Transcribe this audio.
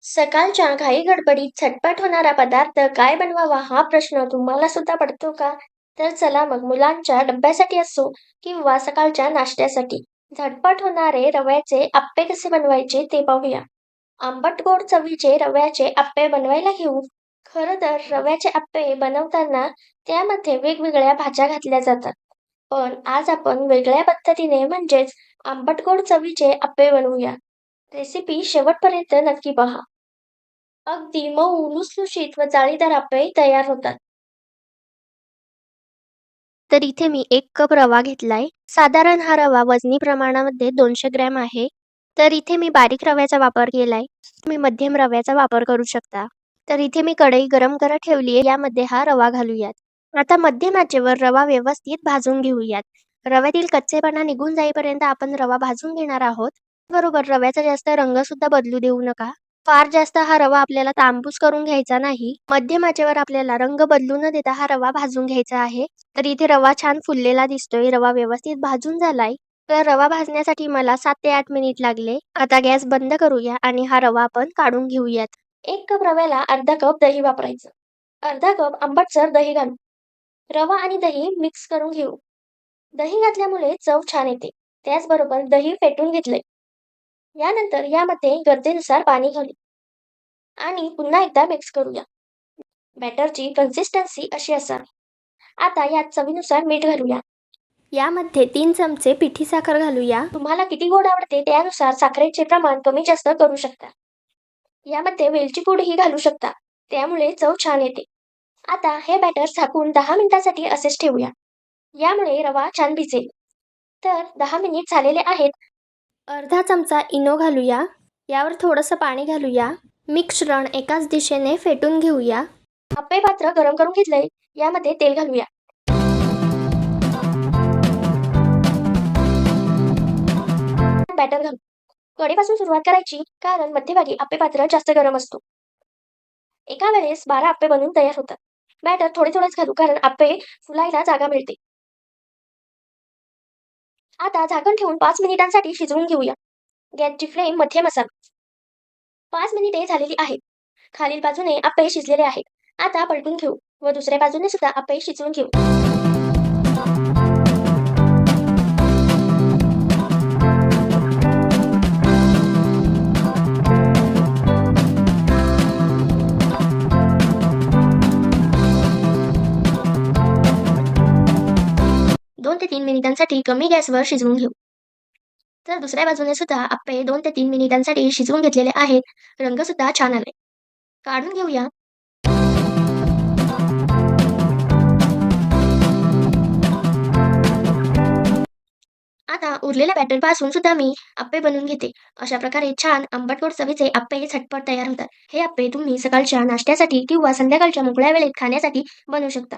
सकाळच्या घाई-गडबडीत झटपट होणारा पदार्थ काय बनवावा हा प्रश्न तुम्हाला सुद्धा पडतो का? तर चला मग मुलांच्या डब्यासाठी असो किंवा सकाळच्या नाश्त्यासाठी झटपट होणारे रव्याचे अप्पे कसे बनवायचे ते पाहूया. आंबट गोड चवीचे रव्याचे अप्पे बनवायला घेऊ. खरं तर रव्याचे अप्पे बनवताना त्यामध्ये वेगवेगळ्या भाज्या घातल्या जातात. पण आज आपण वेगळ्या पद्धतीने म्हणजेच आंबट गोड चवीचे अप्पे बनवूया. रेसिपी शेवटपर्यंत नक्की पहा. अगदी मऊ, लुसलुशीत व जाळीदार अप्पे तयार होतात. तर इथे मी 1 कप रवा घेतलाय. साधारण हा रवा वजनी प्रमाणामध्ये 200 ग्रॅम आहे. तर इथे मी बारीक रव्याचा वापर केलाय. तुम्ही मध्यम रव्याचा वापर करू शकता. तर इथे मी कढई गरम करत ठेवली आहे. यामध्ये हा रवा घालूयात. आता मध्यम आचेवर रवा व्यवस्थित भाजून घेऊयात. रव्यातील कच्चेपणा निघून जाईपर्यंत आपण रवा भाजून घेणार आहोत. बरोबर रव्याचा जास्त रंग सुद्धा बदलू देऊ नका. फार जास्त हा रवा आपल्याला तांबूस करून घ्यायचा नाही. मध्यम आचेवर आपल्याला रंग बदलू न देता हा रवा भाजून घ्यायचा आहे. तर इथे रवा छान फुललेला दिसतोय. रवा व्यवस्थित भाजून झालाय. तर रवा भाजण्यासाठी मला 7 ते 8 मिनिट लागले. आता गॅस बंद करूया आणि हा रवा आपण काढून घेऊयात. 1 कप रव्याला अर्धा कप दही वापरायचं. अर्धा कप आंबटसर दही घालू. रवा आणि दही मिक्स करून घेऊ. दही घातल्यामुळे चव छान येते. त्याचबरोबर दही फेटून घेतलंय. यानंतर यामध्ये गरजेनुसार पाणी घालू आणि पुन्हा एकदा मिक्स करूया. बॅटरची कन्सिस्टन्सी अशी असावी. आता यात चवीनुसार मीठ घालूया. यामध्ये 3 चमचे पिठी साखर घालूया. तुम्हाला किती गोड आवडते त्यानुसार साखरेचे प्रमाण कमी जास्त करू शकता. यामध्ये वेलची पूडही घालू शकता. त्यामुळे चव छान येते. आता हे बॅटर झाकून 10 मिनिटांसाठी असेच ठेवूया. यामुळे रवा छान भिजेल. तर 10 मिनिट झालेले आहेत. अर्धा चमचा इनो घालूया. यावर थोडंसं पाणी घालूया. मिश्रण एकाच दिशेने फेटून घेऊया. अप्पे पात्र गरम करून घेतलंय. यामध्ये तेल घालूया. बॅटर घालू. कडेपासून सुरुवात करायची कारण मध्यभागी अप्पे पात्र जास्त गरम असतो. एका वेळेस 12 अप्पे बनवून तयार होतात. बॅटर थोडे थोडेच घालू कारण अप्पे फुलायला जागा मिळते. आता झाकण ठेवून 5 मिनिटांसाठी शिजवून घेऊया. गॅसची फ्लेम मध्यम असावी. 5 मिनिटे झालेली आहेत. खालील बाजूने अप्पे शिजलेले आहेत. आता पलटून घेऊ व दुसऱ्या बाजूने सुद्धा अप्पे शिजवून घेऊ. 2 ते 3 मिनिटांसाठी कमी गॅसवर शिजवून घेऊ. तर दुसऱ्या बाजूने सुद्धा अप्पे 2 ते 3 मिनिटांसाठी शिजवून घेतलेले आहेत. रंग सुद्धा छान आलाय. काढून घेऊया. आता उरलेल्या बॅटर पासून सुद्धा मी अप्पे बनवून घेते. अशा प्रकारे छान आंबट-गोड चवीचे अप्पे झटपट तयार होतात. हे अप्पे तुम्ही सकाळच्या नाश्त्यासाठी किंवा संध्याकाळच्या मोकळ्या वेळेत खाण्यासाठी बनवू शकता.